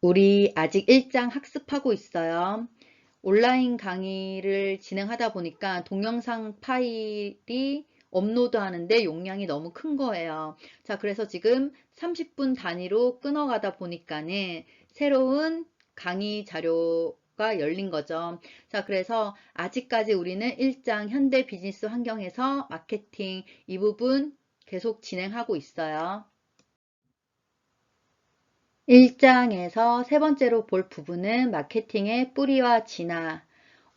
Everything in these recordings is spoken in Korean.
우리 아직 1장 학습하고 있어요. 온라인 강의를 진행하다 보니까 동영상 파일이 업로드 하는데 용량이 너무 큰 거예요. 자, 그래서 지금 30분 단위로 끊어가다 보니까는 새로운 강의 자료가 열린 거죠. 자, 그래서 아직까지 우리는 1장 현대 비즈니스 환경에서 마케팅 이 부분 계속 진행하고 있어요. 1장에서 세 번째로 볼 부분은 마케팅의 뿌리와 진화,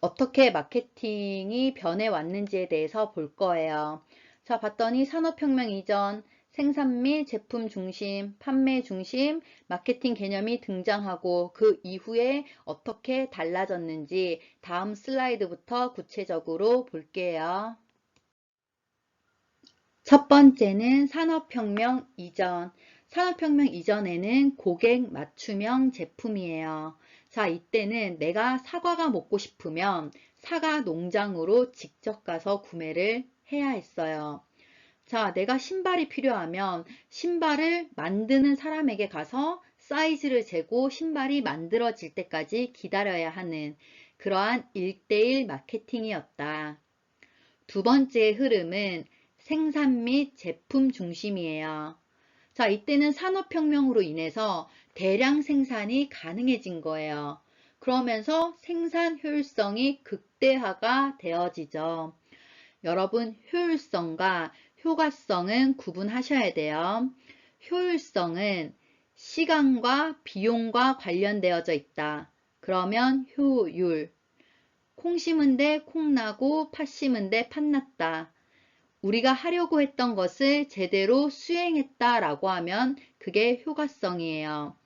어떻게 마케팅이 변해왔는지에 대해서 볼 거예요. 자, 봤더니 산업혁명 이전 생산 및 제품 중심, 판매 중심, 마케팅 개념이 등장하고 그 이후에 어떻게 달라졌는지 다음 슬라이드부터 구체적으로 볼게요. 첫 번째는 산업혁명 이전. 산업혁명 이전에는 고객 맞춤형 제품이에요. 자, 이때는 내가 사과가 먹고 싶으면 사과 농장으로 직접 가서 구매를 해야 했어요. 자, 내가 신발이 필요하면 신발을 만드는 사람에게 가서 사이즈를 재고 신발이 만들어질 때까지 기다려야 하는 그러한 1:1 마케팅이었다. 두 번째 흐름은 생산 및 제품 중심이에요. 자, 이때는 산업혁명으로 인해서 대량 생산이 가능해진 거예요. 그러면서 생산 효율성이 극대화가 되어지죠. 여러분, 효율성과 효과성은 구분하셔야 돼요. 효율성은 시간과 비용과 관련되어져 있다. 그러면 효율. 콩 심은데 콩 나고 팥 심은데 팥 났다. 우리가 하려고 했던 것을 제대로 수행했다라고 하면 그게 효과성이에요.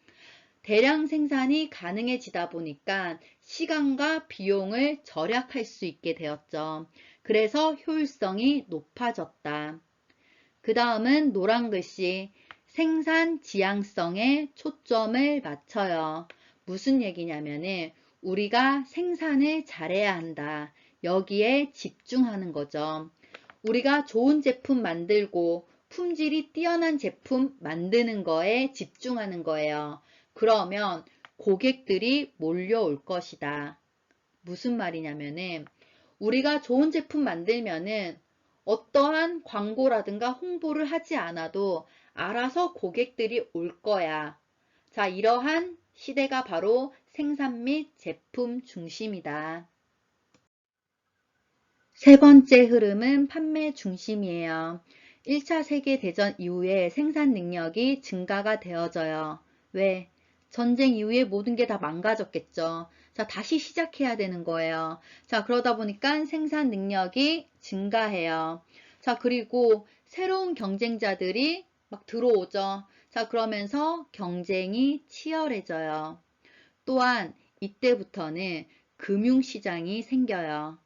대량 생산이 가능해지다 보니까 시간과 비용을 절약할 수 있게 되었죠. 그래서 효율성이 높아졌다. 그 다음은 노란 글씨 생산 지향성에 초점을 맞춰요. 무슨 얘기냐면은 우리가 생산을 잘해야 한다. 여기에 집중하는 거죠. 우리가 좋은 제품 만들고 품질이 뛰어난 제품 만드는 거에 집중하는 거예요. 그러면 고객들이 몰려올 것이다. 무슨 말이냐면은 우리가 좋은 제품 만들면은 어떠한 광고라든가 홍보를 하지 않아도 알아서 고객들이 올 거야. 자, 이러한 시대가 바로 생산 및 제품 중심이다. 세 번째 흐름은 판매 중심이에요. 1차 세계대전 이후에 생산 능력이 증가가 되어져요. 왜? 전쟁 이후에 모든 게 다 망가졌겠죠. 자, 다시 시작해야 되는 거예요. 자, 그러다 보니까 생산 능력이 증가해요. 자, 그리고 새로운 경쟁자들이 막 들어오죠. 자, 그러면서 경쟁이 치열해져요. 또한 이때부터는 금융시장이 생겨요.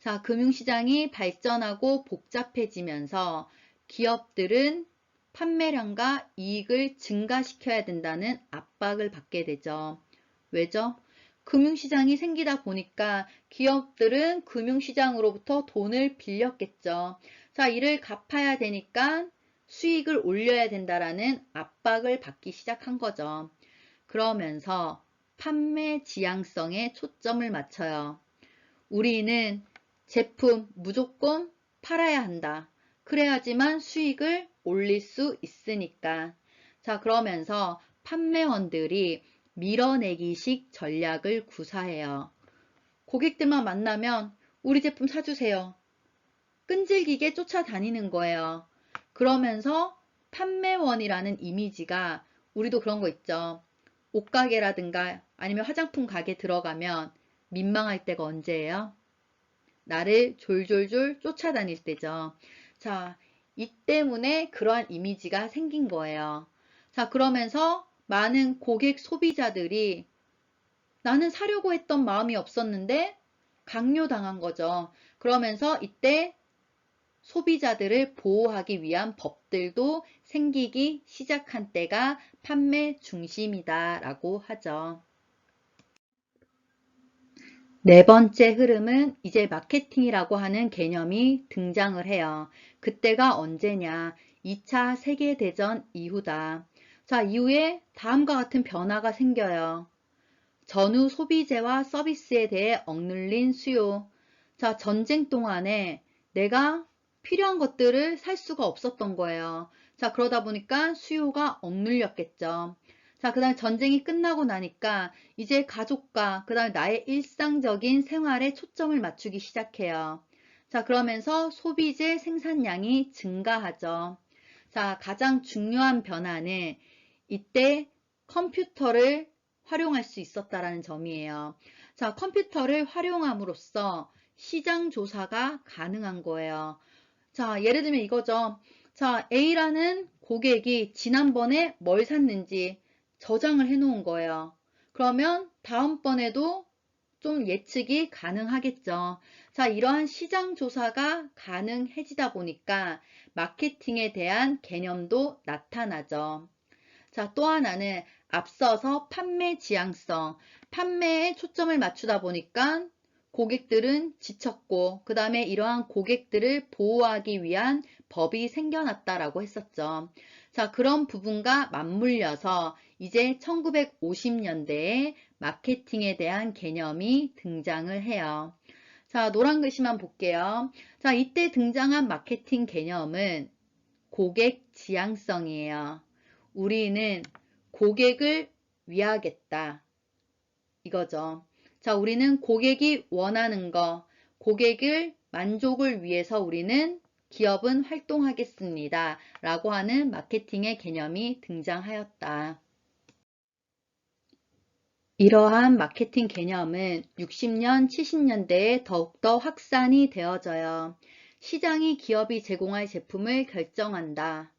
자, 금융시장이 발전하고 복잡해지면서 기업들은 판매량과 이익을 증가시켜야 된다는 압박을 받게 되죠. 왜죠? 금융시장이 생기다 보니까 기업들은 금융시장으로부터 돈을 빌렸겠죠. 자, 이를 갚아야 되니까 수익을 올려야 된다라는 압박을 받기 시작한 거죠. 그러면서 판매 지향성에 초점을 맞춰요. 우리는 제품 무조건 팔아야 한다. 그래야지만 수익을 올릴 수 있으니까. 자, 그러면서 판매원들이 밀어내기식 전략을 구사해요. 고객들만 만나면 우리 제품 사주세요. 끈질기게 쫓아다니는 거예요. 그러면서 판매원이라는 이미지가 우리도 그런 거 있죠. 옷가게라든가 아니면 화장품 가게 들어가면 민망할 때가 언제예요? 나를 졸졸졸 쫓아다닐 때죠. 자, 이 때문에 그러한 이미지가 생긴 거예요. 자, 그러면서 많은 고객 소비자들이 나는 사려고 했던 마음이 없었는데 강요당한 거죠. 그러면서 이때 소비자들을 보호하기 위한 법들도 생기기 시작한 때가 판매 중심이다라고 하죠. 네 번째 흐름은 이제 마케팅이라고 하는 개념이 등장을 해요. 그때가 언제냐? 2차 세계대전 이후다. 자, 이후에 다음과 같은 변화가 생겨요. 전후 소비재와 서비스에 대해 억눌린 수요. 자, 전쟁 동안에 내가 필요한 것들을 살 수가 없었던 거예요. 자, 그러다 보니까 수요가 억눌렸겠죠. 자, 그 다음에 전쟁이 끝나고 나니까 이제 가족과 그 다음에 나의 일상적인 생활에 초점을 맞추기 시작해요. 자, 그러면서 소비재 생산량이 증가하죠. 자, 가장 중요한 변화는 이때 컴퓨터를 활용할 수 있었다라는 점이에요. 자, 컴퓨터를 활용함으로써 시장 조사가 가능한 거예요. 자, 예를 들면 이거죠. 자, A라는 고객이 지난번에 뭘 샀는지 저장을 해 놓은 거예요. 그러면 다음번에도 좀 예측이 가능하겠죠. 자, 이러한 시장 조사가 가능해지다 보니까 마케팅에 대한 개념도 나타나죠. 자, 또 하나는 앞서서 판매 지향성, 판매에 초점을 맞추다 보니까 고객들은 지쳤고, 그 다음에 이러한 고객들을 보호하기 위한 법이 생겨났다라고 했었죠. 자, 그런 부분과 맞물려서 이제 1950년대에 마케팅에 대한 개념이 등장을 해요. 자, 노란 글씨만 볼게요. 자, 이때 등장한 마케팅 개념은 고객 지향성이에요. 우리는 고객을 위하겠다. 이거죠. 자, 우리는 고객이 원하는 거, 고객을 만족을 위해서 우리는 기업은 활동하겠습니다. 라고 하는 마케팅의 개념이 등장하였다. 이러한 마케팅 개념은 60년, 70년대에 더욱더 확산이 되어져요. 시장이 기업이 제공할 제품을 결정한다.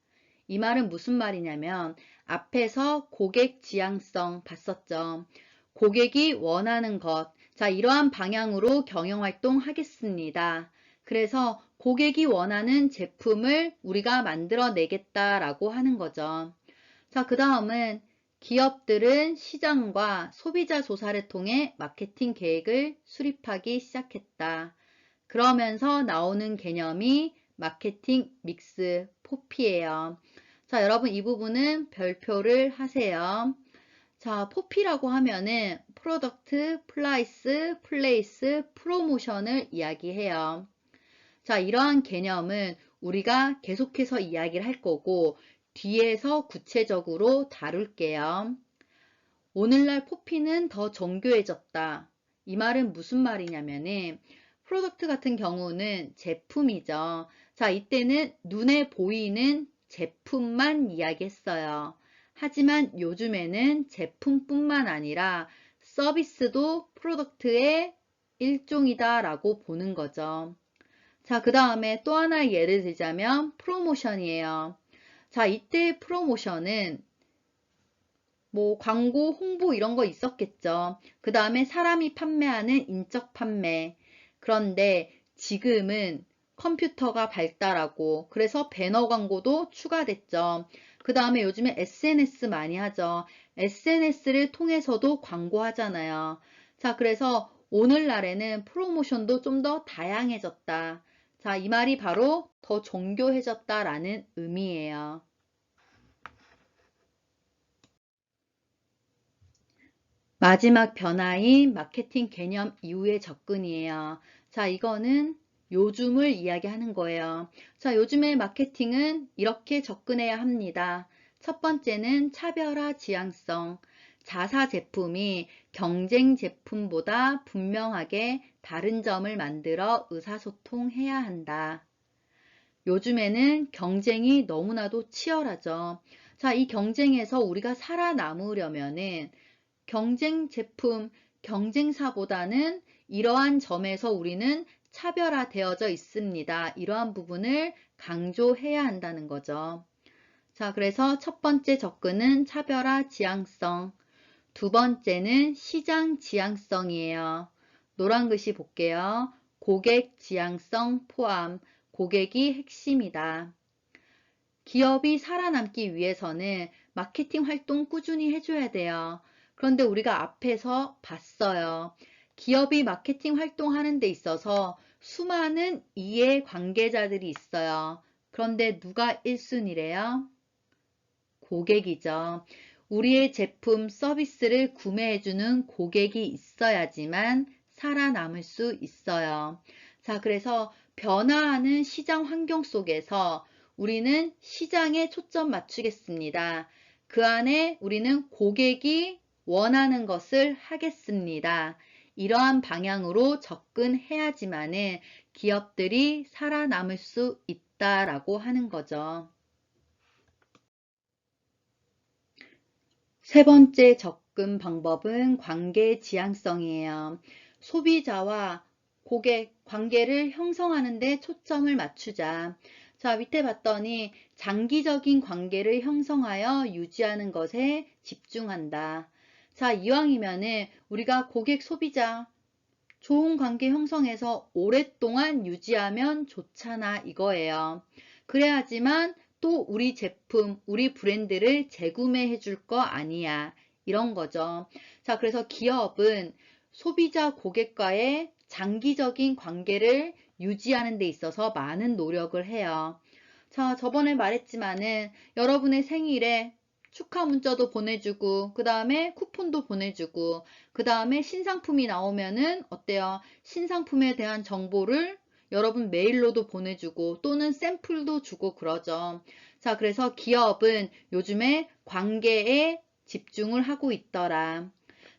이 말은 무슨 말이냐면 앞에서 고객 지향성 봤었죠. 고객이 원하는 것. 자, 이러한 방향으로 경영활동 하겠습니다. 그래서 고객이 원하는 제품을 우리가 만들어내겠다라고 하는 거죠. 자, 그 다음은 기업들은 시장과 소비자 조사를 통해 마케팅 계획을 수립하기 시작했다. 그러면서 나오는 개념이 마케팅 믹스 포피예요. 자, 여러분 이 부분은 별표를 하세요. 자, 포피라고 하면은 프로덕트, 플라이스, 플레이스, 프로모션을 이야기해요. 자, 이러한 개념은 우리가 계속해서 이야기를 할 거고 뒤에서 구체적으로 다룰게요. 오늘날 포피는 더 정교해졌다. 이 말은 무슨 말이냐면은 프로덕트 같은 경우는 제품이죠. 자, 이때는 눈에 보이는 제품만 이야기했어요. 하지만 요즘에는 제품뿐만 아니라 서비스도 프로덕트의 일종이다라고 보는 거죠. 자, 그 다음에 또 하나 예를 들자면 프로모션이에요. 자, 이때 프로모션은 뭐 광고, 홍보 이런 거 있었겠죠. 그 다음에 사람이 판매하는 인적 판매. 그런데 지금은 컴퓨터가 발달하고 그래서 배너 광고도 추가됐죠. 그 다음에 요즘에 SNS 많이 하죠. SNS를 통해서도 광고하잖아요. 자, 그래서 오늘날에는 프로모션도 좀 더 다양해졌다. 자, 이 말이 바로 더 정교해졌다라는 의미예요. 마지막 변화인 마케팅 개념 이후의 접근이에요. 자, 이거는 요즘을 이야기하는 거예요. 자, 요즘의 마케팅은 이렇게 접근해야 합니다. 첫 번째는 차별화 지향성. 자사 제품이 경쟁 제품보다 분명하게 다른 점을 만들어 의사소통해야 한다. 요즘에는 경쟁이 너무나도 치열하죠. 자, 이 경쟁에서 우리가 살아남으려면은 경쟁 제품, 경쟁사보다는 이러한 점에서 우리는 차별화되어져 있습니다. 이러한 부분을 강조해야 한다는 거죠. 자, 그래서 첫 번째 접근은 차별화 지향성, 두 번째는 시장 지향성이에요. 노란 글씨 볼게요. 고객 지향성 포함, 고객이 핵심이다. 기업이 살아남기 위해서는 마케팅 활동 꾸준히 해줘야 돼요. 그런데 우리가 앞에서 봤어요. 기업이 마케팅 활동하는 데 있어서 수많은 이해 관계자들이 있어요. 그런데 누가 1순위래요? 고객이죠. 우리의 제품, 서비스를 구매해주는 고객이 있어야지만 살아남을 수 있어요. 자, 그래서 변화하는 시장 환경 속에서 우리는 시장에 초점 맞추겠습니다. 그 안에 우리는 고객이 원하는 것을 하겠습니다. 이러한 방향으로 접근해야지만은 기업들이 살아남을 수 있다라고 하는 거죠. 세 번째 접근 방법은 관계 지향성이에요. 소비자와 고객 관계를 형성하는 데 초점을 맞추자. 자, 밑에 봤더니 장기적인 관계를 형성하여 유지하는 것에 집중한다. 자, 이왕이면은 우리가 고객 소비자 좋은 관계 형성해서 오랫동안 유지하면 좋잖아 이거예요. 그래야지만 또 우리 제품, 우리 브랜드를 재구매해 줄 거 아니야. 이런 거죠. 자, 그래서 기업은 소비자 고객과의 장기적인 관계를 유지하는 데 있어서 많은 노력을 해요. 자, 저번에 말했지만은 여러분의 생일에 축하 문자도 보내주고, 그 다음에 쿠폰도 보내주고, 그 다음에 신상품이 나오면은 어때요? 신상품에 대한 정보를 여러분 메일로도 보내주고, 또는 샘플도 주고 그러죠. 자, 그래서 기업은 요즘에 관계에 집중을 하고 있더라.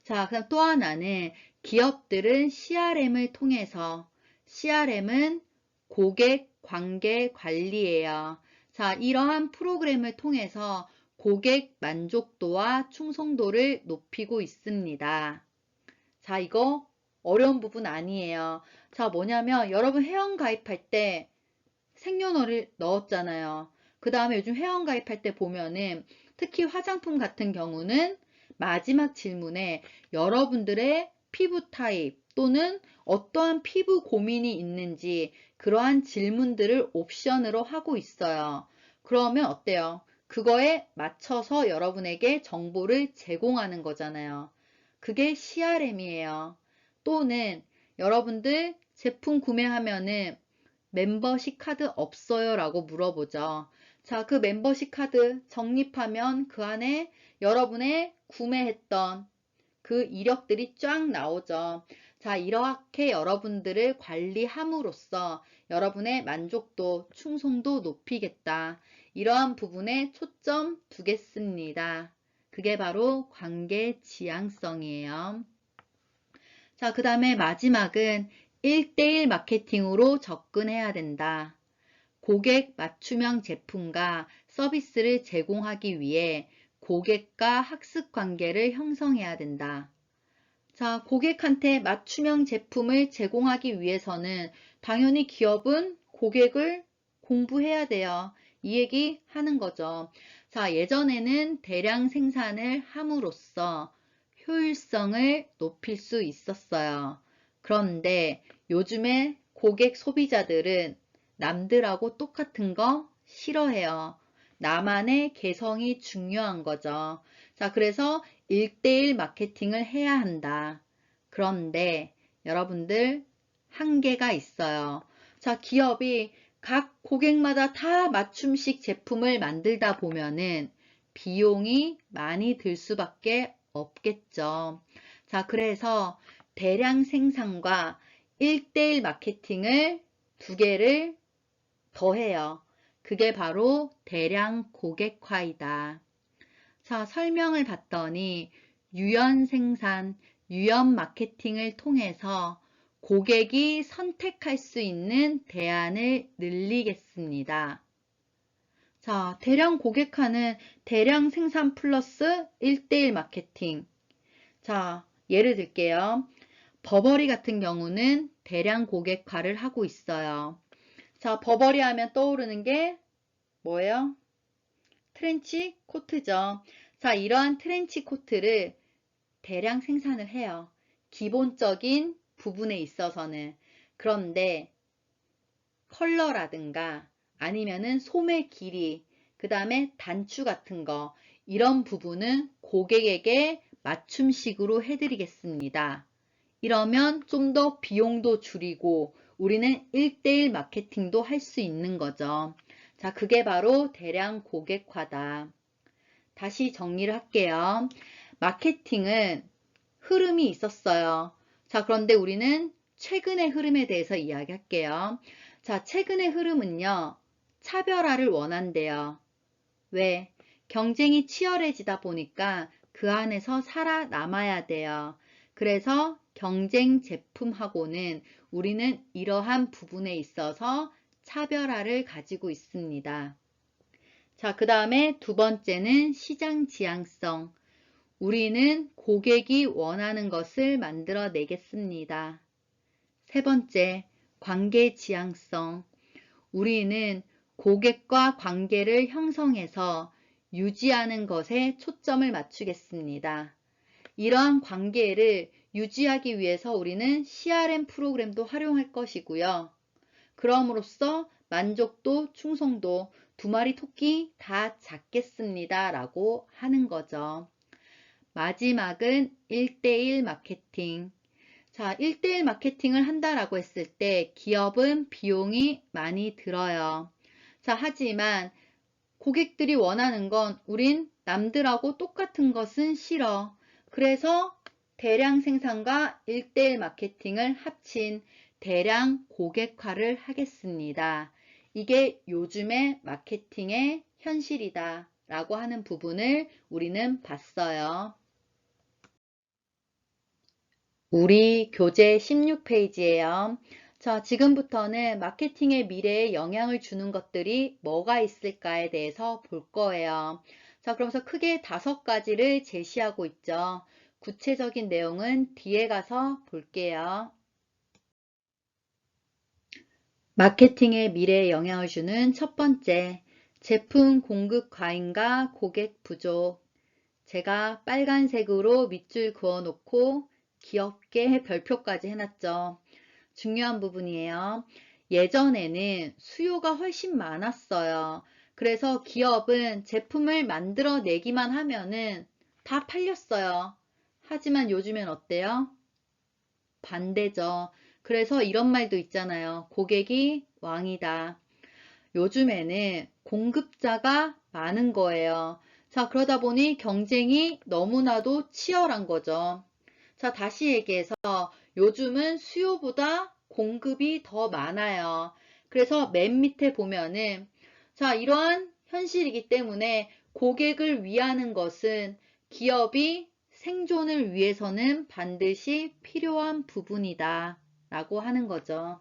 자, 그다음 또 하나는 기업들은 CRM을 통해서, CRM은 고객 관계 관리예요. 자, 이러한 프로그램을 통해서 고객 만족도와 충성도를 높이고 있습니다. 자, 이거 어려운 부분 아니에요. 자, 뭐냐면 여러분 회원 가입할 때 생년월일 넣었잖아요. 그 다음에 요즘 회원 가입할 때 보면은 특히 화장품 같은 경우는 마지막 질문에 여러분들의 피부 타입 또는 어떠한 피부 고민이 있는지 그러한 질문들을 옵션으로 하고 있어요. 그러면 어때요? 그거에 맞춰서 여러분에게 정보를 제공하는 거잖아요. 그게 CRM이에요. 또는 여러분들 제품 구매하면은 멤버십 카드 없어요? 라고 물어보죠. 자, 그 멤버십 카드 적립하면 그 안에 여러분의 구매했던 그 이력들이 쫙 나오죠. 자, 이렇게 여러분들을 관리함으로써 여러분의 만족도, 충성도 높이겠다. 이러한 부분에 초점 두겠습니다. 그게 바로 관계 지향성이에요. 자, 그 다음에 마지막은 1대1 마케팅으로 접근해야 된다. 고객 맞춤형 제품과 서비스를 제공하기 위해 고객과 학습 관계를 형성해야 된다. 자, 고객한테 맞춤형 제품을 제공하기 위해서는 당연히 기업은 고객을 공부해야 돼요. 이 얘기 하는 거죠. 자, 예전에는 대량 생산을 함으로써 효율성을 높일 수 있었어요. 그런데 요즘에 고객 소비자들은 남들하고 똑같은 거 싫어해요. 나만의 개성이 중요한 거죠. 자, 그래서 1대1 마케팅을 해야 한다. 그런데 여러분들 한계가 있어요. 자, 기업이 각 고객마다 다 맞춤식 제품을 만들다 보면은 비용이 많이 들 수밖에 없겠죠. 자, 그래서 대량 생산과 1대1 마케팅을 두 개를 더해요. 그게 바로 대량 고객화이다. 자, 설명을 봤더니 유연 생산, 유연 마케팅을 통해서 고객이 선택할 수 있는 대안을 늘리겠습니다. 자, 대량 고객화는 대량 생산 플러스 1대1 마케팅. 자, 예를 들게요. 버버리 같은 경우는 대량 고객화를 하고 있어요. 자, 버버리 하면 떠오르는 게 뭐예요? 트렌치 코트죠. 자, 이러한 트렌치 코트를 대량 생산을 해요. 기본적인 부분에 있어서는. 그런데 컬러라든가 아니면은 소매 길이, 그 다음에 단추 같은 거, 이런 부분은 고객에게 맞춤식으로 해드리겠습니다. 이러면 좀 더 비용도 줄이고 우리는 1대1 마케팅도 할 수 있는 거죠. 자, 그게 바로 대량 고객화다. 다시 정리를 할게요. 마케팅은 흐름이 있었어요. 자, 그런데 우리는 최근의 흐름에 대해서 이야기할게요. 자, 최근의 흐름은요, 차별화를 원한대요. 왜? 경쟁이 치열해지다 보니까 그 안에서 살아남아야 돼요. 그래서 경쟁 제품하고는 우리는 이러한 부분에 있어서 차별화를 가지고 있습니다. 자, 그 다음에 두 번째는 시장 지향성. 우리는 고객이 원하는 것을 만들어 내겠습니다. 세 번째, 관계 지향성. 우리는 고객과 관계를 형성해서 유지하는 것에 초점을 맞추겠습니다. 이러한 관계를 유지하기 위해서 우리는 CRM 프로그램도 활용할 것이고요. 그럼으로써 만족도, 충성도 두 마리 토끼 다 잡겠습니다. 라고 하는 거죠. 마지막은 1대1 마케팅. 자, 1대1 마케팅을 한다라고 했을 때 기업은 비용이 많이 들어요. 자, 하지만 고객들이 원하는 건 우린 남들하고 똑같은 것은 싫어. 그래서 대량 생산과 1대1 마케팅을 합친 대량 고객화를 하겠습니다. 이게 요즘의 마케팅의 현실이다 라고 하는 부분을 우리는 봤어요. 우리 교재 16페이지예요. 자, 지금부터는 마케팅의 미래에 영향을 주는 것들이 뭐가 있을까에 대해서 볼 거예요. 자, 그러면서 크게 5가지를 제시하고 있죠. 구체적인 내용은 뒤에 가서 볼게요. 마케팅의 미래에 영향을 주는 첫 번째, 제품 공급 과잉과 고객 부족. 제가 빨간색으로 밑줄 그어놓고 귀엽게 별표까지 해놨죠. 중요한 부분이에요. 예전에는 수요가 훨씬 많았어요. 그래서 기업은 제품을 만들어내기만 하면은 다 팔렸어요. 하지만 요즘엔 어때요? 반대죠. 그래서 이런 말도 있잖아요. 고객이 왕이다. 요즘에는 공급자가 많은 거예요. 자, 그러다 보니 경쟁이 너무나도 치열한 거죠. 자, 다시 얘기해서 요즘은 수요보다 공급이 더 많아요. 그래서 맨 밑에 보면은 자, 이러한 현실이기 때문에 고객을 위하는 것은 기업이 생존을 위해서는 반드시 필요한 부분이다 라고 하는 거죠.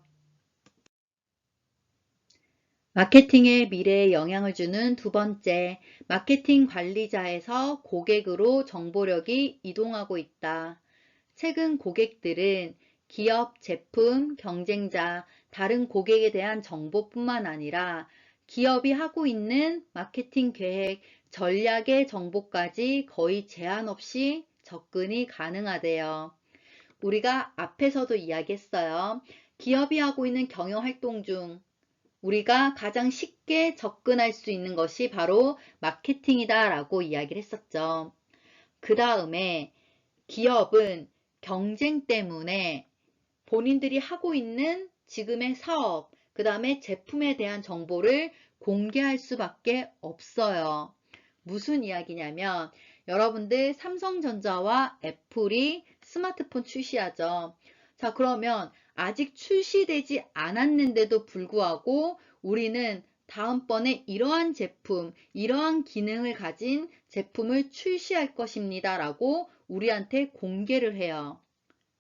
마케팅의 미래에 영향을 주는 두 번째, 마케팅 관리자에서 고객으로 정보력이 이동하고 있다. 최근 고객들은 기업, 제품, 경쟁자, 다른 고객에 대한 정보뿐만 아니라 기업이 하고 있는 마케팅 계획, 전략의 정보까지 거의 제한 없이 접근이 가능하대요. 우리가 앞에서도 이야기했어요. 기업이 하고 있는 경영활동 중 우리가 가장 쉽게 접근할 수 있는 것이 바로 마케팅이다 라고 이야기를 했었죠. 그 다음에 기업은 경쟁 때문에 본인들이 하고 있는 지금의 사업, 그 다음에 제품에 대한 정보를 공개할 수밖에 없어요. 무슨 이야기냐면 여러분들 삼성전자와 애플이 스마트폰 출시하죠. 자, 그러면 아직 출시되지 않았는데도 불구하고 우리는 다음번에 이러한 제품, 이러한 기능을 가진 제품을 출시할 것입니다. 라고 우리한테 공개를 해요.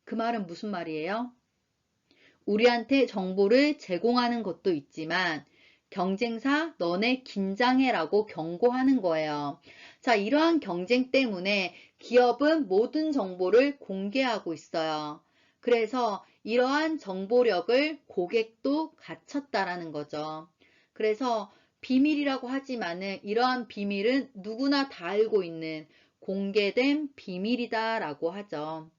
그 말은 무슨 말이에요? 우리한테 정보를 제공하는 것도 있지만 경쟁사 너네 긴장해라고 경고하는 거예요. 자, 이러한 경쟁 때문에 기업은 모든 정보를 공개하고 있어요. 그래서 이러한 정보력을 고객도 갖췄다라는 거죠. 그래서 비밀이라고 하지만은 이러한 비밀은 누구나 다 알고 있는 공개된 비밀이다라고 하죠.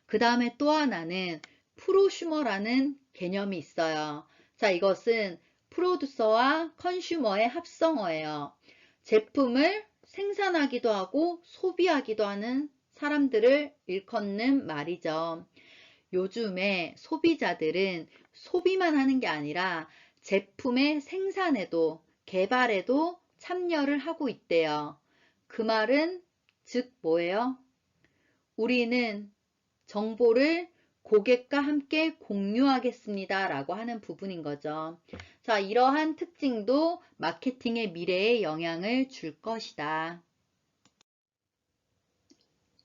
그 다음에 또 하나는 프로슈머라는 개념이 있어요. 자, 이것은 프로듀서와 컨슈머의 합성어예요. 제품을 생산하기도 하고 소비하기도 하는 사람들을 일컫는 말이죠. 요즘에 소비자들은 소비만 하는 게 아니라 제품의 생산에도 개발에도 참여를 하고 있대요. 그 말은 즉 뭐예요? 우리는 정보를 고객과 함께 공유하겠습니다 라고 하는 부분인 거죠. 자, 이러한 특징도 마케팅의 미래에 영향을 줄 것이다.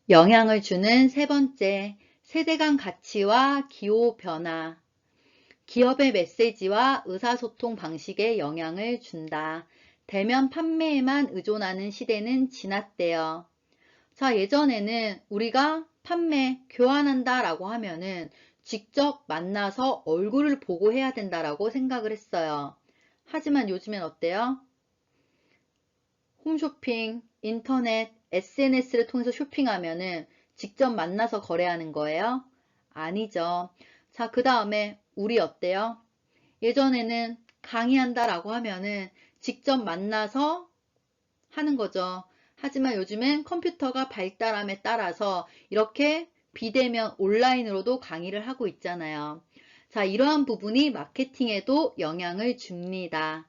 영향을 주는 세 번째, 세대 간 가치와 기호 변화. 기업의 메시지와 의사소통 방식에 영향을 준다. 대면 판매에만 의존하는 시대는 지났대요. 자, 예전에는 우리가 판매, 교환한다 라고 하면은 직접 만나서 얼굴을 보고 해야 된다라고 생각을 했어요. 하지만 요즘엔 어때요? 홈쇼핑, 인터넷, SNS를 통해서 쇼핑하면은 직접 만나서 거래하는 거예요? 아니죠. 자, 그 다음에 우리 어때요? 예전에는 강의한다 라고 하면은 직접 만나서 하는 거죠. 하지만 요즘엔 컴퓨터가 발달함에 따라서 이렇게 비대면 온라인으로도 강의를 하고 있잖아요. 자, 이러한 부분이 마케팅에도 영향을 줍니다.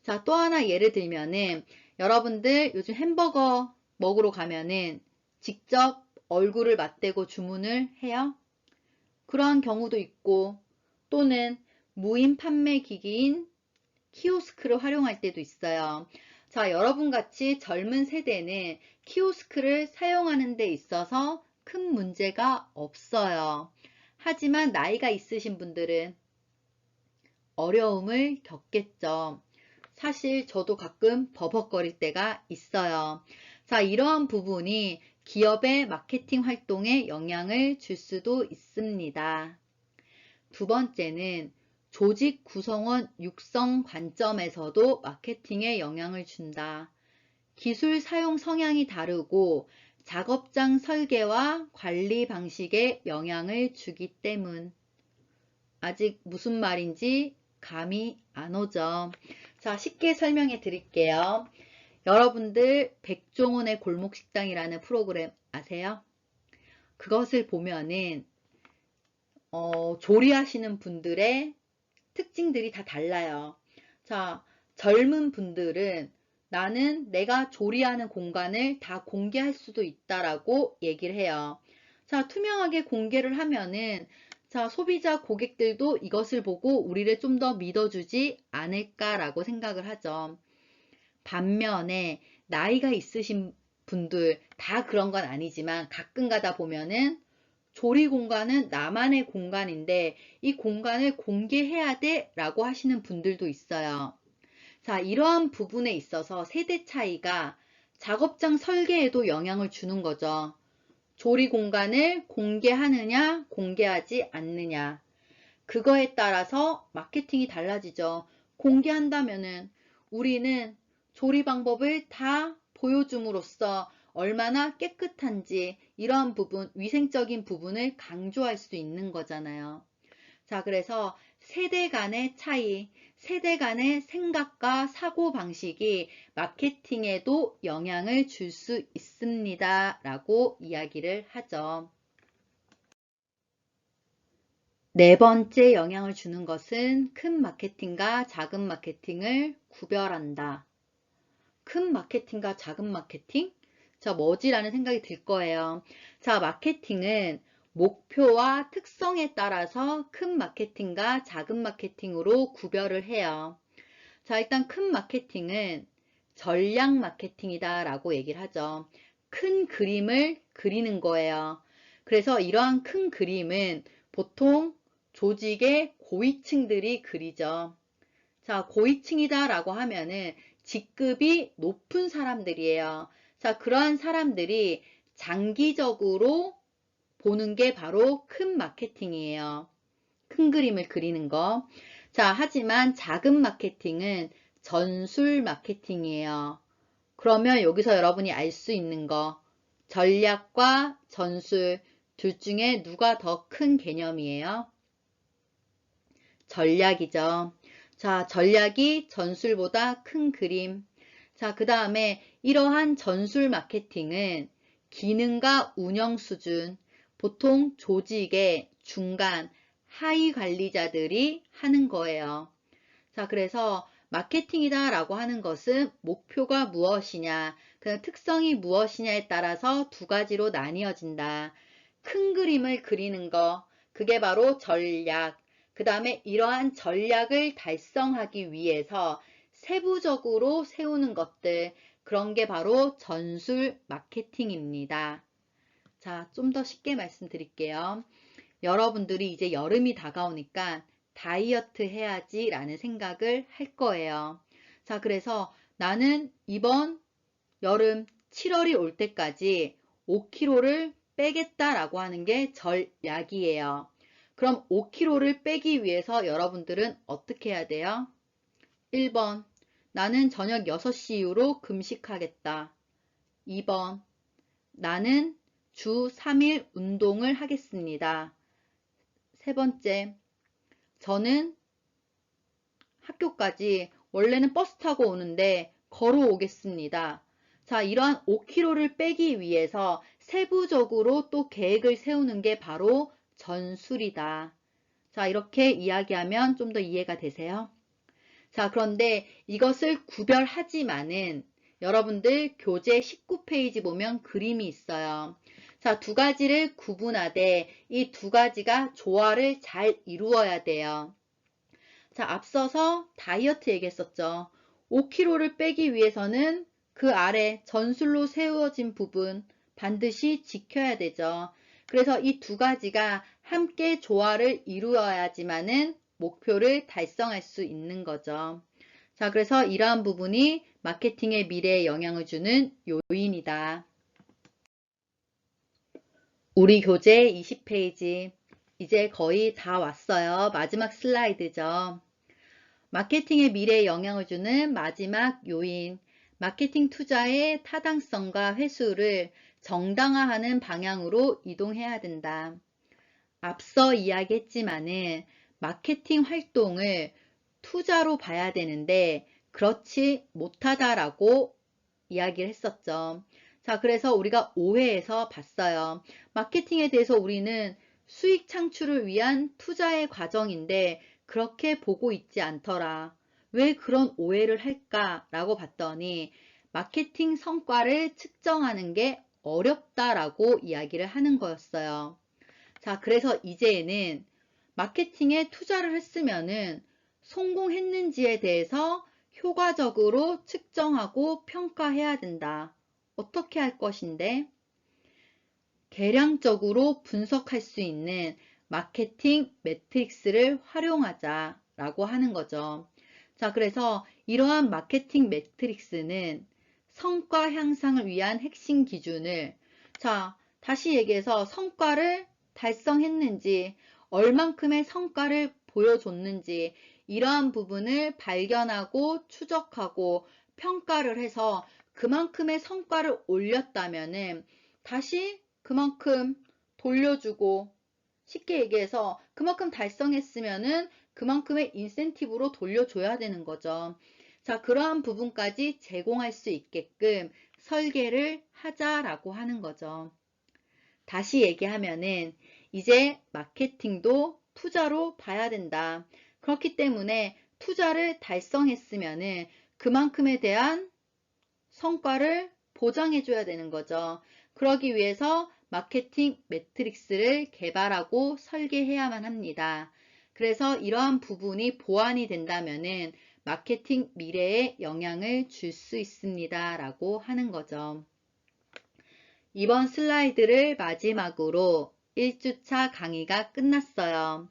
자, 또 하나 예를 들면은 여러분들 요즘 햄버거 먹으러 가면은 직접 얼굴을 맞대고 주문을 해요? 그러한 경우도 있고 또는 무인 판매 기기인 키오스크를 활용할 때도 있어요. 자, 여러분 같이 젊은 세대는 키오스크를 사용하는 데 있어서 큰 문제가 없어요. 하지만 나이가 있으신 분들은 어려움을 겪겠죠. 사실 저도 가끔 버벅거릴 때가 있어요. 자, 이러한 부분이 기업의 마케팅 활동에 영향을 줄 수도 있습니다. 두 번째는 조직 구성원 육성 관점에서도 마케팅에 영향을 준다. 기술 사용 성향이 다르고 작업장 설계와 관리 방식에 영향을 주기 때문. 아직 무슨 말인지 감이 안 오죠. 자, 쉽게 설명해 드릴게요. 여러분들 백종원의 골목식당이라는 프로그램 아세요? 그것을 보면은 조리하시는 분들의 특징들이 다 달라요. 자, 젊은 분들은 나는 내가 조리하는 공간을 다 공개할 수도 있다라고 얘기를 해요. 자, 투명하게 공개를 하면은 자, 소비자 고객들도 이것을 보고 우리를 좀 더 믿어주지 않을까라고 생각을 하죠. 반면에 나이가 있으신 분들 다 그런 건 아니지만 가끔 가다 보면은 조리 공간은 나만의 공간인데 이 공간을 공개해야 돼 라고 하시는 분들도 있어요. 자, 이러한 부분에 있어서 세대 차이가 작업장 설계에도 영향을 주는 거죠. 조리 공간을 공개하느냐, 공개하지 않느냐. 그거에 따라서 마케팅이 달라지죠. 공개한다면은 우리는 조리 방법을 다 보여줌으로써 얼마나 깨끗한지 이러한 부분, 위생적인 부분을 강조할 수 있는 거잖아요. 자, 그래서 세대 간의 차이, 세대 간의 생각과 사고 방식이 마케팅에도 영향을 줄 수 있습니다. 라고 이야기를 하죠. 네 번째 영향을 주는 것은 큰 마케팅과 작은 마케팅을 구별한다. 큰 마케팅과 작은 마케팅? 자, 뭐지라는 생각이 들 거예요. 자, 마케팅은 목표와 특성에 따라서 큰 마케팅과 작은 마케팅으로 구별을 해요. 자, 일단 큰 마케팅은 전략 마케팅이다 라고 얘기를 하죠. 큰 그림을 그리는 거예요. 그래서 이러한 큰 그림은 보통 조직의 고위층들이 그리죠. 자, 고위층이다 라고 하면은 직급이 높은 사람들이에요. 자, 그러한 사람들이 장기적으로 보는 게 바로 큰 마케팅이에요. 큰 그림을 그리는 거. 자, 하지만 작은 마케팅은 전술 마케팅이에요. 그러면 여기서 여러분이 알 수 있는 거, 전략과 전술 둘 중에 누가 더 큰 개념이에요? 전략이죠. 자, 전략이 전술보다 큰 그림. 자, 그 다음에 이러한 전술 마케팅은 기능과 운영 수준, 보통 조직의 중간, 하위 관리자들이 하는 거예요. 자, 그래서 마케팅이다 라고 하는 것은 목표가 무엇이냐, 그 특성이 무엇이냐에 따라서 두 가지로 나뉘어진다. 큰 그림을 그리는 거, 그게 바로 전략. 그 다음에 이러한 전략을 달성하기 위해서 세부적으로 세우는 것들, 그런 게 바로 전술 마케팅입니다. 자, 좀 더 쉽게 말씀드릴게요. 여러분들이 이제 여름이 다가오니까 다이어트 해야지 라는 생각을 할 거예요. 자, 그래서 나는 이번 여름 7월이 올 때까지 5kg를 빼겠다라고 하는 게 전략이에요. 그럼 5kg를 빼기 위해서 여러분들은 어떻게 해야 돼요? 1번, 나는 저녁 6시 이후로 금식하겠다. 2번, 나는 주 3일 운동을 하겠습니다. 세 번째, 저는 학교까지 원래는 버스 타고 오는데 걸어오겠습니다. 자, 이러한 5kg를 빼기 위해서 세부적으로 또 계획을 세우는 게 바로 전술이다. 자, 이렇게 이야기하면 좀 더 이해가 되세요? 자, 그런데 이것을 구별하지만은 여러분들 교재 19페이지 보면 그림이 있어요. 자, 두 가지를 구분하되 이 두 가지가 조화를 잘 이루어야 돼요. 자, 앞서서 다이어트 얘기했었죠. 5kg를 빼기 위해서는 그 아래 전술로 세워진 부분 반드시 지켜야 되죠. 그래서 이 두 가지가 함께 조화를 이루어야지만은 목표를 달성할 수 있는 거죠. 자, 그래서 이러한 부분이 마케팅의 미래에 영향을 주는 요인이다. 우리 교재 20페이지 이제 거의 다 왔어요. 마지막 슬라이드죠. 마케팅의 미래에 영향을 주는 마지막 요인, 마케팅 투자의 타당성과 회수를 정당화하는 방향으로 이동해야 된다. 앞서 이야기했지만은 마케팅 활동을 투자로 봐야 되는데 그렇지 못하다라고 이야기를 했었죠. 자, 그래서 우리가 5회에서 봤어요. 마케팅에 대해서 우리는 수익 창출을 위한 투자의 과정인데 그렇게 보고 있지 않더라. 왜 그런 오해를 할까라고 봤더니 마케팅 성과를 측정하는 게 어렵다라고 이야기를 하는 거였어요. 자, 그래서 이제는 마케팅에 투자를 했으면은 성공했는지에 대해서 효과적으로 측정하고 평가해야 된다. 어떻게 할 것인데? 계량적으로 분석할 수 있는 마케팅 매트릭스를 활용하자라고 하는 거죠. 자, 그래서 이러한 마케팅 매트릭스는 성과 향상을 위한 핵심 기준을, 자, 다시 얘기해서 성과를 달성했는지, 얼만큼의 성과를 보여줬는지, 이러한 부분을 발견하고 추적하고 평가를 해서 그만큼의 성과를 올렸다면은 다시 그만큼 돌려주고, 쉽게 얘기해서 그만큼 달성했으면은 그만큼의 인센티브로 돌려줘야 되는 거죠. 자, 그러한 부분까지 제공할 수 있게끔 설계를 하자라고 하는 거죠. 다시 얘기하면은 이제 마케팅도 투자로 봐야 된다. 그렇기 때문에 투자를 달성했으면은 그만큼에 대한 성과를 보장해 줘야 되는 거죠. 그러기 위해서 마케팅 매트릭스를 개발하고 설계해야만 합니다. 그래서 이러한 부분이 보완이 된다면은 마케팅 미래에 영향을 줄 수 있습니다. 라고 하는 거죠. 이번 슬라이드를 마지막으로 1주차 강의가 끝났어요.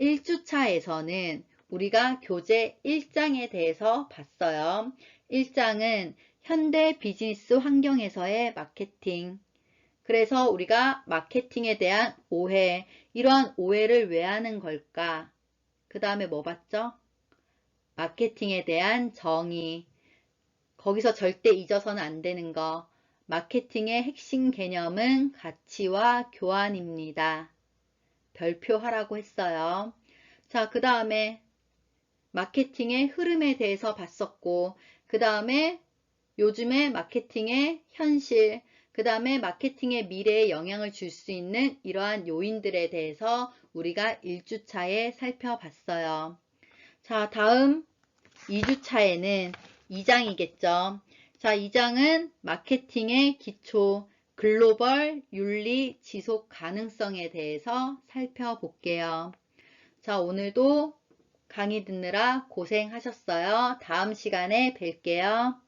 1주차에서는 우리가 교재 1장에 대해서 봤어요. 1장은 현대 비즈니스 환경에서의 마케팅. 그래서 우리가 마케팅에 대한 오해, 이러한 오해를 왜 하는 걸까? 그 다음에 뭐 봤죠? 마케팅에 대한 정의. 거기서 절대 잊어서는 안 되는 거. 마케팅의 핵심 개념은 가치와 교환입니다. 별표하라고 했어요. 자, 그 다음에 마케팅의 흐름에 대해서 봤었고, 그 다음에 요즘의 마케팅의 현실, 그 다음에 마케팅의 미래에 영향을 줄 수 있는 이러한 요인들에 대해서 우리가 1주차에 살펴봤어요. 자, 다음 2주차에는 2장이겠죠. 자, 2장은 마케팅의 기초, 글로벌 윤리 지속 가능성에 대해서 살펴볼게요. 자, 오늘도 강의 듣느라 고생하셨어요. 다음 시간에 뵐게요.